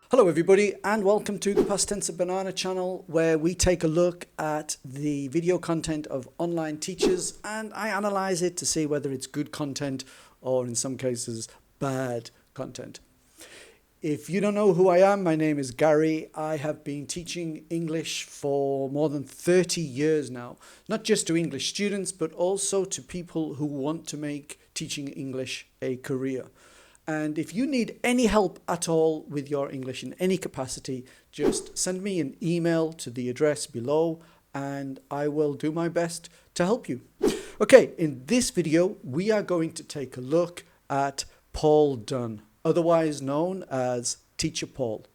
Hello everybody and welcome to the Past Tense of Banana channel, where we take a look at the video content of online teachers and I analyze it to see whether it's good content or in some cases bad content. If you don't know who I am, my name is Gary. I have been teaching English for more than 30 years now, not just to English students but also to people who want to make teaching English a career. And if you need any help at all with your English in any capacity, just send me an email to the address below and I will do my best to help you. Okay, in this video, we are going to take a look at Paul Dunn, otherwise known as Teacher Paul.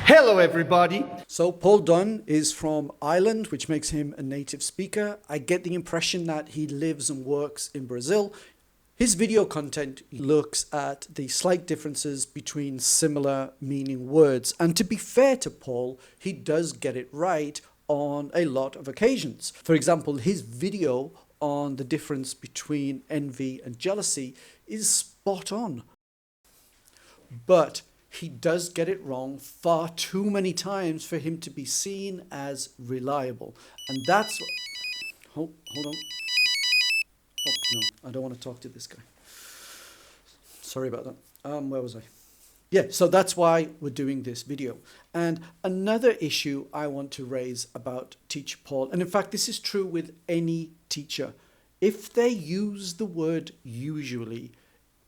Hello everybody! So Paul Dunn is from Ireland, which makes him a native speaker. I get the impression that he lives and works in Brazil. His video content looks at the slight differences between similar meaning words. And to be fair to Paul, he does get it right on a lot of occasions. For example, his video on the difference between envy and jealousy is spot on. But he does get it wrong far too many times for him to be seen as reliable. And that's... Hold on. Oh, no, I don't want to talk to this guy. Sorry about that. Where was I? Yeah, so that's why we're doing this video. And another issue I want to raise about Teacher Paul, and in fact, this is true with any teacher. If they use the word usually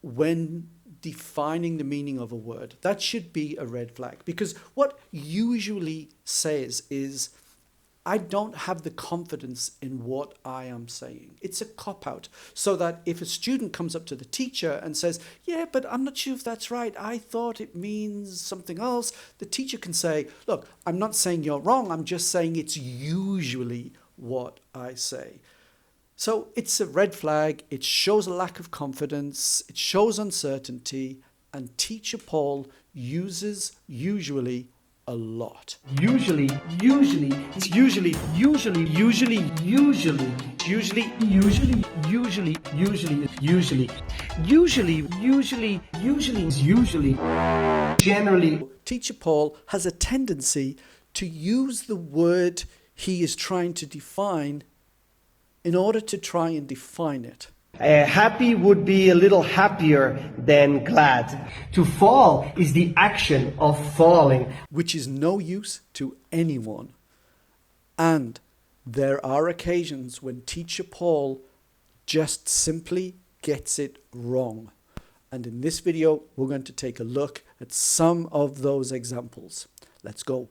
when defining the meaning of a word, that should be a red flag. Because what usually says is, I don't have the confidence in what I am saying. It's a cop-out. So that if a student comes up to the teacher and says, yeah, but I'm not sure if that's right. I thought it means something else. The teacher can say, look, I'm not saying you're wrong. I'm just saying it's usually what I say. So it's a red flag. It shows a lack of confidence. It shows uncertainty. And Teacher Paul uses usually a lot. Usually, it's usually, generally. Teacher Paul has a tendency to use the word he is trying to define in order to try and define it. Happy would be a little happier than glad. To fall is the action of falling, which is no use to anyone. And there are occasions when Teacher Paul just simply gets it wrong. And in this video, we're going to take a look at some of those examples. Let's go.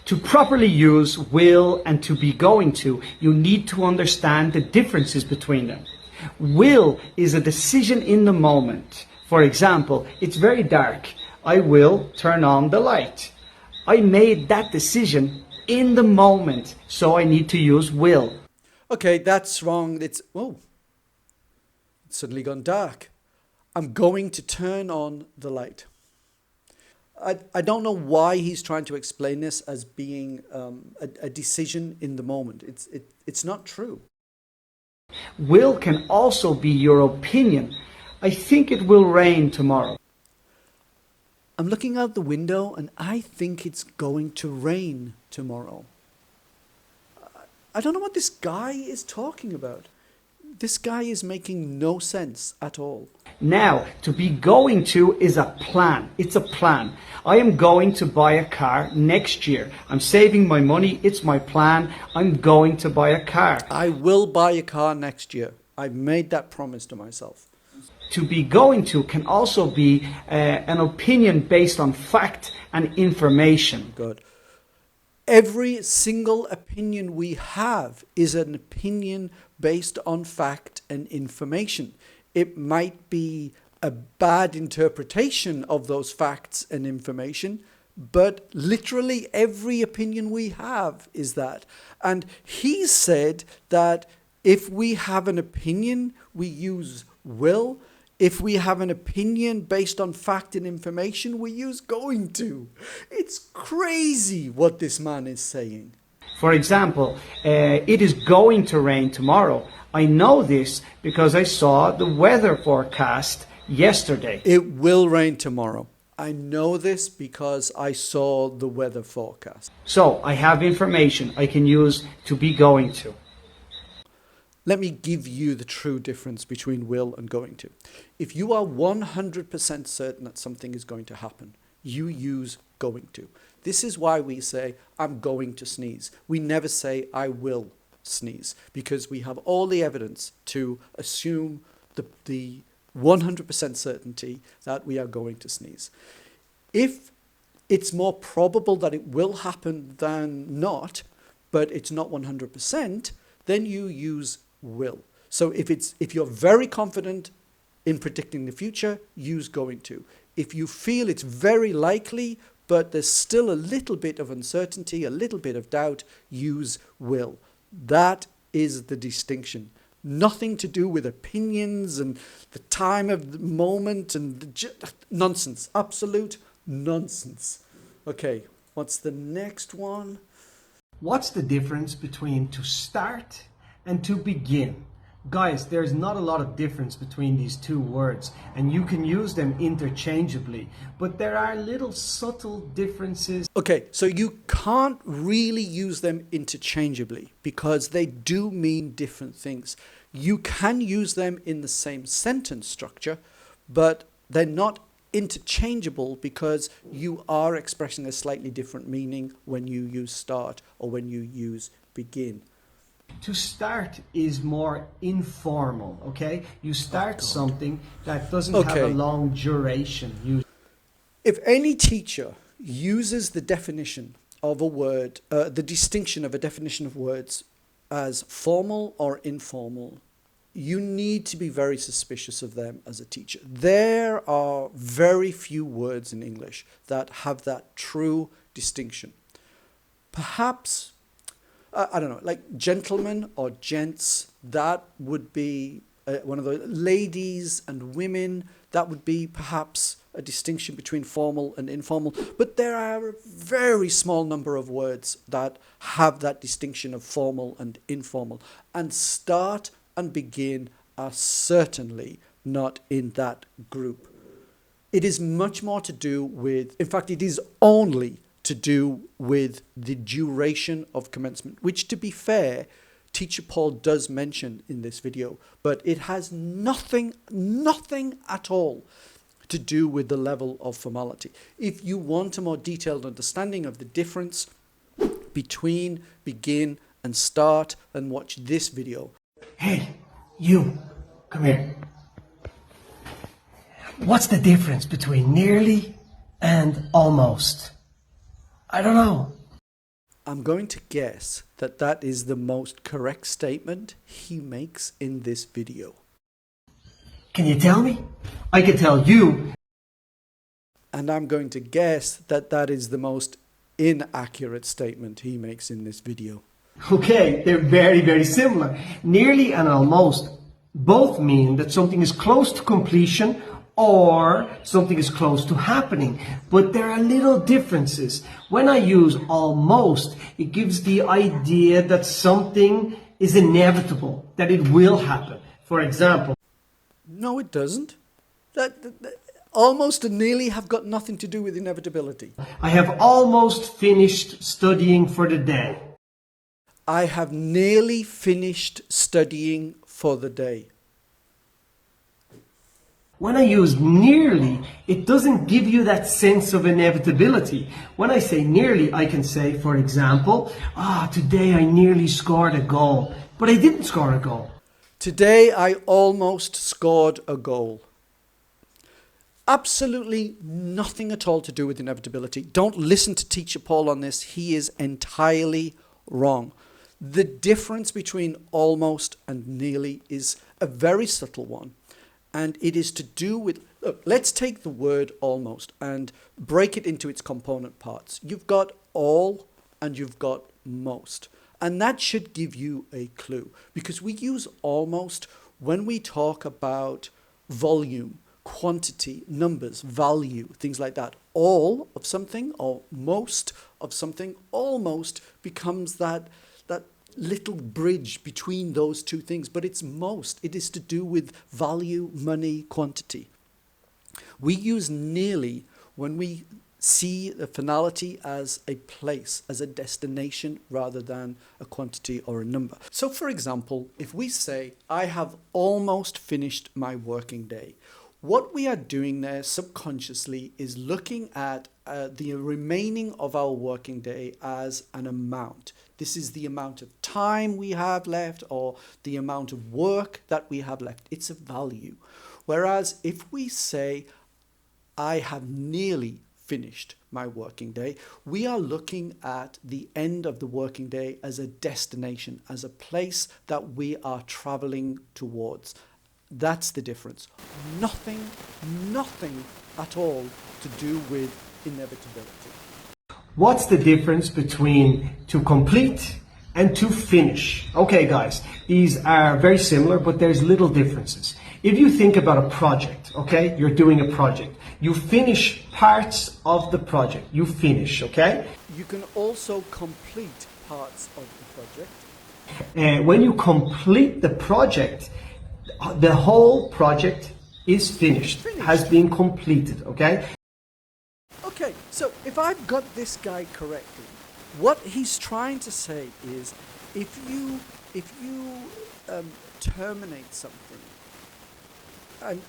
To properly use will and to be going to, you need to understand the differences between them. Will is a decision in the moment. For example, it's very dark. I will turn on the light. I made that decision in the moment, so I need to use will. Okay, that's wrong. It's suddenly gone dark. I'm going to turn on the light. I don't know why he's trying to explain this as being a decision in the moment. It's not true. Will can also be your opinion. I think it will rain tomorrow. I'm looking out the window and I think it's going to rain tomorrow. I don't know what this guy is talking about. This guy is making no sense at all. Now, to be going to is a plan. It's a plan. I am going to buy a car next year. I'm saving my money. It's my plan. I'm going to buy a car. I will buy a car next year. I've made that promise to myself. To be going to can also be an opinion based on fact and information. Good. Every single opinion we have is an opinion based on fact and information. It might be a bad interpretation of those facts and information, but literally every opinion we have is that. And he said that if we have an opinion, we use will. If we have an opinion based on fact and information, we use going to. It's crazy what this man is saying. For example, it is going to rain tomorrow. I know this because I saw the weather forecast yesterday. It will rain tomorrow. I know this because I saw the weather forecast. So I have information I can use to be going to. Let me give you the true difference between will and going to. If you are 100% certain that something is going to happen, you use going to. This is why we say, I'm going to sneeze. We never say, I will sneeze, because we have all the evidence to assume the 100% certainty that we are going to sneeze. If it's more probable that it will happen than not, but it's not 100%, then you use will. So if you're very confident in predicting the future, use going to. If you feel it's very likely, but there's still a little bit of uncertainty, a little bit of doubt, use will. That is the distinction. Nothing to do with opinions and the time of the moment and nonsense. Absolute nonsense. Okay, what's the next one? What's the difference between to start and to begin? Guys, there's not a lot of difference between these two words, and you can use them interchangeably, but there are little subtle differences. Okay, so you can't really use them interchangeably because they do mean different things. You can use them in the same sentence structure, but they're not interchangeable because you are expressing a slightly different meaning when you use start or when you use begin. To start is more informal, okay? You start something that doesn't have a long duration. If any teacher uses the definition of a word, the distinction of a definition of words as formal or informal, you need to be very suspicious of them as a teacher. There are very few words in English that have that true distinction. Perhaps, I don't know, like gentlemen or gents, that would be one of the ladies and women, that would be perhaps a distinction between formal and informal. But there are a very small number of words that have that distinction of formal and informal. And start and begin are certainly not in that group. It is much more to do with, in fact, it is only to do with the duration of commencement, which, to be fair, Teacher Paul does mention in this video, but it has nothing at all to do with the level of formality. If you want a more detailed understanding of the difference between begin and start, then watch this video. Hey, you, come here. What's the difference between nearly and almost? I don't know. I'm going to guess that that is the most correct statement he makes in this video. Can you tell me? I can tell you. And I'm going to guess that that is the most inaccurate statement he makes in this video. Okay, they're very, very similar. Nearly and almost both mean that something is close to completion or something is close to happening. But there are little differences. When I use almost, it gives the idea that something is inevitable, that it will happen. For example, No, it doesn't. That almost and nearly have got nothing to do with inevitability. I have almost finished studying for the day. I have nearly finished studying for the day. When I use nearly, it doesn't give you that sense of inevitability. When I say nearly, I can say, for example, today I nearly scored a goal, but I didn't score a goal. Today I almost scored a goal. Absolutely nothing at all to do with inevitability. Don't listen to Teacher Paul on this. He is entirely wrong. The difference between almost and nearly is a very subtle one. And it is to do with, look, let's take the word almost and break it into its component parts. You've got all and you've got most. And that should give you a clue, because we use almost when we talk about volume, quantity, numbers, value, things like that. All of something or most of something almost becomes that little bridge between those two things, but it's most. It is to do with value, money, quantity. We use nearly when we see the finality as a place, as a destination, rather than a quantity or a number. So for example, if we say, I have almost finished my working day, what we are doing there subconsciously is looking at the remaining of our working day as an amount. This is the amount of time we have left or the amount of work that we have left. It's a value. Whereas if we say, I have nearly finished my working day, we are looking at the end of the working day as a destination, as a place that we are traveling towards. That's the difference. Nothing at all to do with inevitability. What's the difference between to complete and to finish? Okay, guys, these are very similar, but there's little differences. If you think about a project, okay, you're doing a project. You finish parts of the project. You finish, okay? You can also complete parts of the project. And when you complete the project, the whole project is finished, has been completed, okay? Okay, so if I've got this guy correctly, what he's trying to say is, if you terminate something,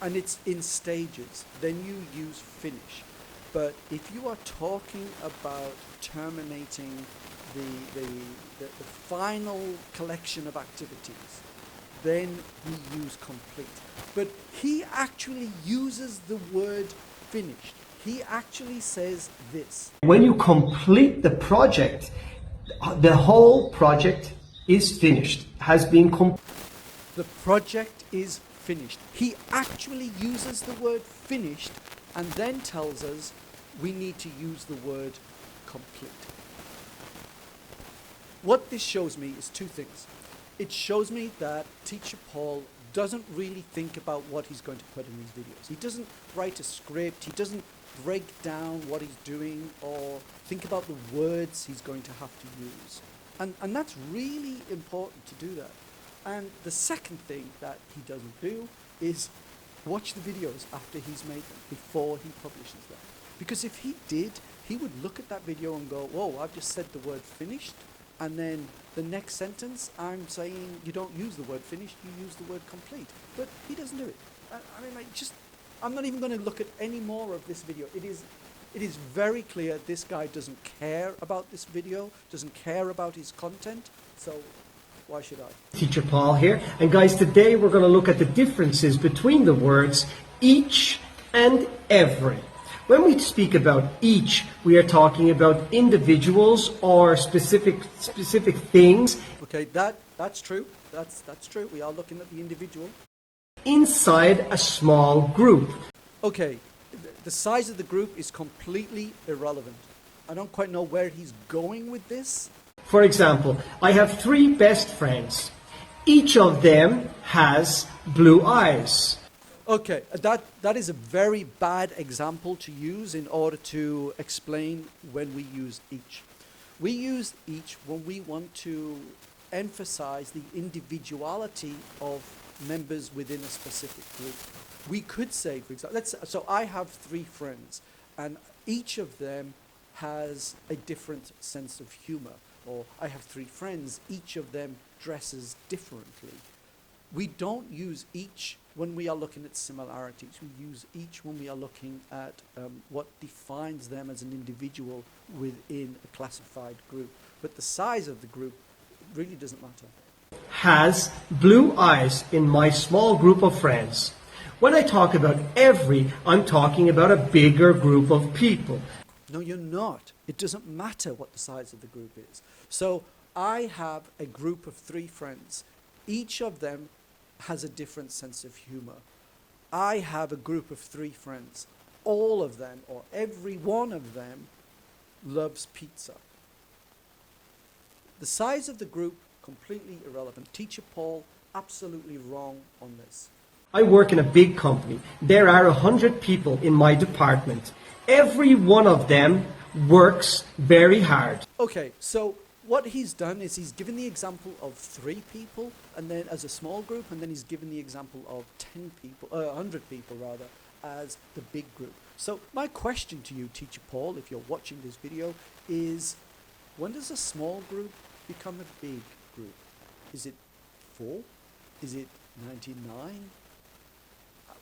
and it's in stages, then you use finish. But if you are talking about terminating the final collection of activities, then we use complete. But he actually uses the word finished. He actually says this. When you complete the project, the whole project is finished, has been completed. The project is finished. He actually uses the word finished and then tells us we need to use the word complete. What this shows me is two things. It shows me that teacher Paul doesn't really think about what he's going to put in these videos. He doesn't write a script, he doesn't break down what he's doing or think about the words he's going to have to use. And that's really important to do that. And the second thing that he doesn't do is watch the videos after he's made them, before he publishes them. Because if he did, he would look at that video and go, whoa, I've just said the word finished, and then the next sentence I'm saying you don't use the word finished, you use the word complete. But he doesn't do it. I mean, I'm not even going to look at any more of this video. It is very clear this guy doesn't care about this video, doesn't care about his content, so why should I? Teacher Paul here. And guys, today we're going to look at the differences between the words each and every. When we speak about each, we are talking about individuals or specific things. Okay, that's true. That's true. We are looking at the individual. Inside a small group. Okay, the size of the group is completely irrelevant. I don't quite know where he's going with this. For example, I have 3 best friends. Each of them has blue eyes. Okay, that is a very bad example to use in order to explain when we use each. We use each when we want to emphasize the individuality of members within a specific group. We could say, for example, so I have 3 friends, and each of them has a different sense of humor. Or I have 3 friends, each of them dresses differently. We don't use each when we are looking at similarities. We use each when we are looking at what defines them as an individual within a classified group. But the size of the group really doesn't matter. Has blue eyes in my small group of friends. When I talk about every, I'm talking about a bigger group of people. No, you're not. It doesn't matter what the size of the group is. So I have a group of 3 friends. Each of them has a different sense of humor. I have a group of 3 friends. All of them, or every one of them, loves pizza. The size of the group, completely irrelevant. Teacher Paul, absolutely wrong on this. I work in a big company. There are 100 people in my department. Every one of them works very hard. Okay, so what he's done is he's given the example of 3 people, and then as a small group, and then he's given the example of 10 people, 100 people rather, as the big group. So my question to you, Teacher Paul, if you're watching this video, is when does a small group become a big group? Is it 4? Is it 99?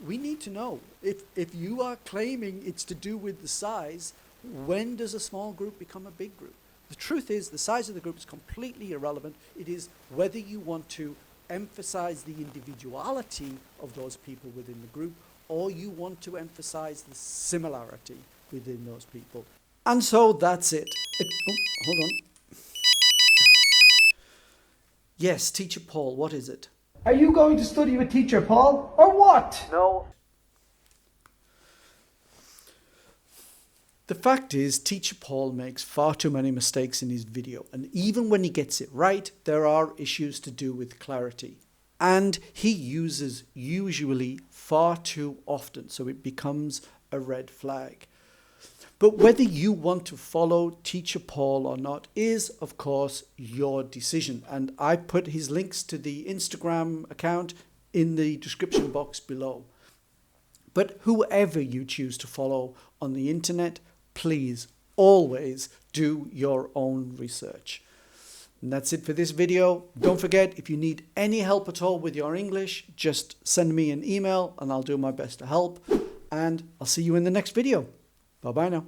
We need to know. If you are claiming it's to do with the size, when does a small group become a big group? The truth is, the size of the group is completely irrelevant. It is whether you want to emphasize the individuality of those people within the group, or you want to emphasize the similarity within those people. And so that's it. Hold on. Yes, Teacher Paul, what is it? Are you going to study with Teacher Paul, or what? No. The fact is, Teacher Paul makes far too many mistakes in his video, and even when he gets it right, there are issues to do with clarity. And he uses usually far too often, so it becomes a red flag. But whether you want to follow Teacher Paul or not is, of course, your decision. And I put his links to the Instagram account in the description box below. But whoever you choose to follow on the internet, please always do your own research. And that's it for this video. Don't forget, if you need any help at all with your English, just send me an email and I'll do my best to help. And I'll see you in the next video. Bye-bye now.